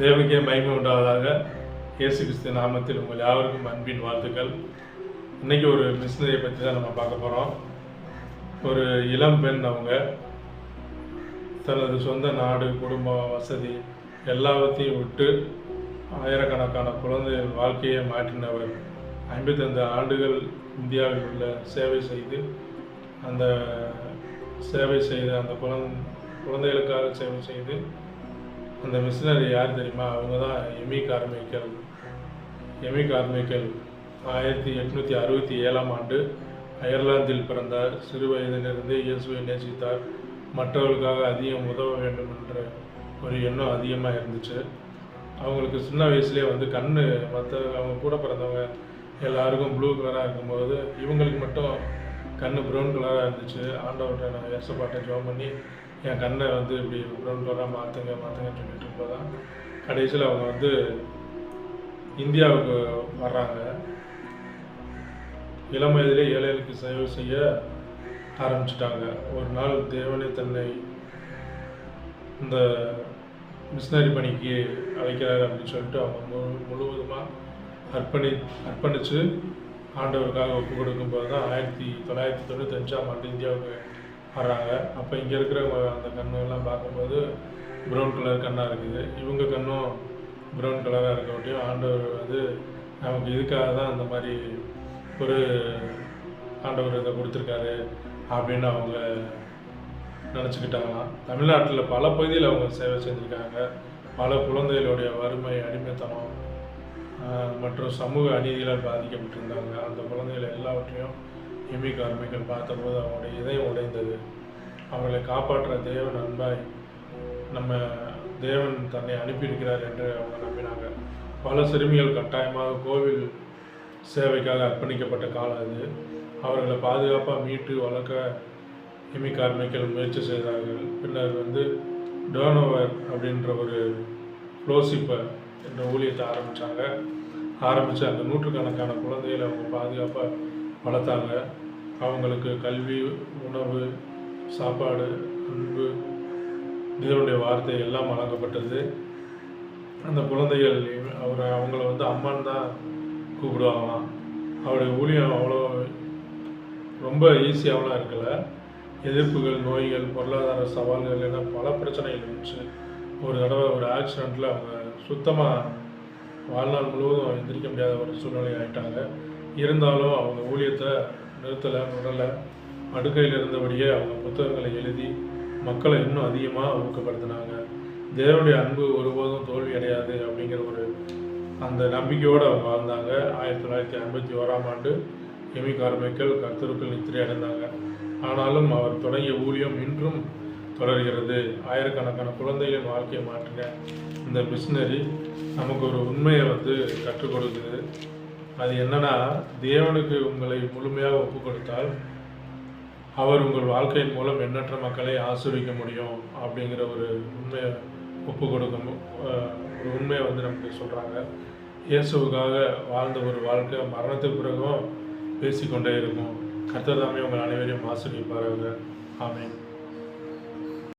தேவனுக்கே மகிமை உண்டாவதாக. இயேசு கிறிஸ்து நாமத்தில் உங்கள் யாவருக்கும் அன்பின் வாழ்த்துக்கள். இன்றைக்கி ஒரு மிஷினரியை பற்றி தான் நம்ம பார்க்க போகிறோம். ஒரு இளம் பெண், அவங்க தனது சொந்த நாடு, குடும்பம், வசதி எல்லாவற்றையும் விட்டு ஆயிரக்கணக்கான குழந்தைகள் வாழ்க்கையை மாற்றினவர். 55 ஆண்டுகள் இந்தியாவில் உள்ள சேவை செய்து அந்த குழந்தைகளுக்காக சேவை செய்து அந்த மிஷினரி யார் தெரியுமா? அவங்க தான் எமி கார்மைக்கேல். 1867ஆம் ஆண்டு அயர்லாந்தில் பிறந்தார். சிறு வயதிலிருந்து இயேசுவை நேசித்தார். மற்றவர்களுக்காக அதிகம் உதவ வேண்டும் என்ற ஒரு எண்ணம் அதிகமாக இருந்துச்சு. அவங்களுக்கு சின்ன வயசுலேயே அவங்க கூட பிறந்தவங்க எல்லாருக்கும் ப்ளூ கலராக இருக்கும்போது இவங்களுக்கு மட்டும் கண் ப்ரௌன் கலராக இருந்துச்சு. ஆண்டவர்கிட்ட நான் ஏசப்பாட்டை ஜெபம் பண்ணி என் கண்ணை இப்படி ப்ரௌன் கலராக மாற்றுங்கன்னு சொல்லிட்டு இருக்கும்போது தான் கடைசியில் அவங்க இந்தியாவுக்கு வர்றாங்க. இளம் வயதிலே ஏழைகளுக்கு சேவை செய்ய ஆரம்பிச்சிட்டாங்க. ஒரு நாள் தேவனே தன்னை இந்த மிஷினரி பணிக்கு அழைக்கிறார் அப்படின்னு சொல்லிட்டு அவங்க முழுவதுமாக அர்ப்பணித்து ஆண்டவருக்காக ஒப்பு கொடுக்கும்போது தான் 1995ஆம் ஆண்டு இந்தியாவுக்கு வர்றாங்க. அப்போ இங்கே இருக்கிறவங்க அந்த கண்ணெல்லாம் பார்க்கும்போது ப்ரௌன் கலர் கண்ணாக இருக்குது. இவங்க கண்ணும் ப்ரௌன் கலராக இருக்கட்டும், ஆண்டவர் நமக்கு இதுக்காக தான் அந்த மாதிரி ஒரு ஆண்டவர் இதை கொடுத்துருக்காரு அப்படின்னு அவங்க நினச்சிக்கிட்டாங்களாம். தமிழ்நாட்டில் பல பகுதியில் அவங்க சேவை செஞ்சுருக்காங்க. பல குழந்தைகளுடைய வறுமை, அடிமைத்தனம் மற்றும் சமூக அநீதிகளால் பாதிக்கப்பட்டிருந்தாங்க. அந்த குழந்தைகள் எல்லாவற்றையும் எமி கார்மைக்கேல் பார்த்தபோது அவங்களுடைய இதயம் உடைந்தது. அவர்களை காப்பாற்ற தேவன் அன்பாய் தேவன் தன்னை அனுப்பியிருக்கிறார் என்று அவங்க நம்பினாங்க. பல சிறுமிகள் கட்டாயமாக கோவில் சேவைக்காக அர்ப்பணிக்கப்பட்ட காலம் அது. அவர்களை பாதுகாப்பாக மீட்டு வளர்க்க எமி கார்மைக்கேல் முயற்சி செய்தார்கள். பின்னர் டோனோவர் அப்படின்ற ஒரு ஃப்ளோஷிப் என்ற ஊழியத்தை ஆரம்பித்து அந்த நூற்றுக்கணக்கான குழந்தைகளை அவங்க பாதுகாப்பாக வளர்த்தாங்க. அவங்களுக்கு கல்வி, உணவு, சாப்பாடு, அன்பு, தேவனுடைய வார்த்தை எல்லாம் வழங்கப்பட்டது. அந்த குழந்தைகள் அவங்கள அம்மான்னு தான் கூப்பிடுவாங்களாம். அவருடைய ஊழியம் அவ்வளோ ரொம்ப ஈஸியாகலாம் இருக்கலை. எதிர்ப்புகள், நோய்கள், பொருளாதார சவால்கள் என பல பிரச்சனைகள் இருந்துச்சு. ஒரு தடவை ஒரு ஆக்சிடெண்ட்டில் அவங்க சுத்தமாக வாழ்நாள் முழுவதும் எந்திரிக்க முடியாத ஒரு சூழ்நிலை ஆகிட்டாங்க. இருந்தாலும் அவங்க ஊழியத்தை நிறுத்தலை. படுக்கையில் இருந்தபடியே அவங்க புத்தகங்களை எழுதி மக்களை இன்னும் அதிகமாக ஊக்கப்படுத்தினாங்க. தேவனுடைய அன்பு ஒருபோதும் தோல்வி அடையாது அப்படிங்கிற அந்த நம்பிக்கையோடு அவங்க வாழ்ந்தாங்க. 1951ஆம் ஆண்டு எமி கார்மைக்கேல் கர்த்தருக்குள் நித்திரை அடைந்தாங்க. ஆனாலும் அவர் தொடங்கிய ஊழியம் இன்றும் தொடர்கிறது. ஆயிரக்கணக்கான குழந்தைகளின் வாழ்க்கையை மாற்றின இந்த மிஷினரி நமக்கு ஒரு உண்மையை கற்றுக் கொடுக்குது. அது என்னன்னா, தேவனுக்கு உங்களை முழுமையாக ஒப்பு கொடுத்தால் அவர் உங்கள் வாழ்க்கையின் மூலம் எண்ணற்ற மக்களை ஆசீர்வதிக்க முடியும் அப்படிங்கிற ஒரு உண்மையை ஒப்பு கொடுக்கணும். ஒரு உண்மையை நமக்கு சொல்கிறாங்க. இயேசுவுக்காக வாழ்ந்த ஒரு வாழ்க்கை மரணத்துக்கு பிறகும் பேசிக்கொண்டே இருக்கும். கர்த்தர் தாமே உங்கள் அனைவரையும் ஆசீர்வதிப்பாராக. ஆமென்.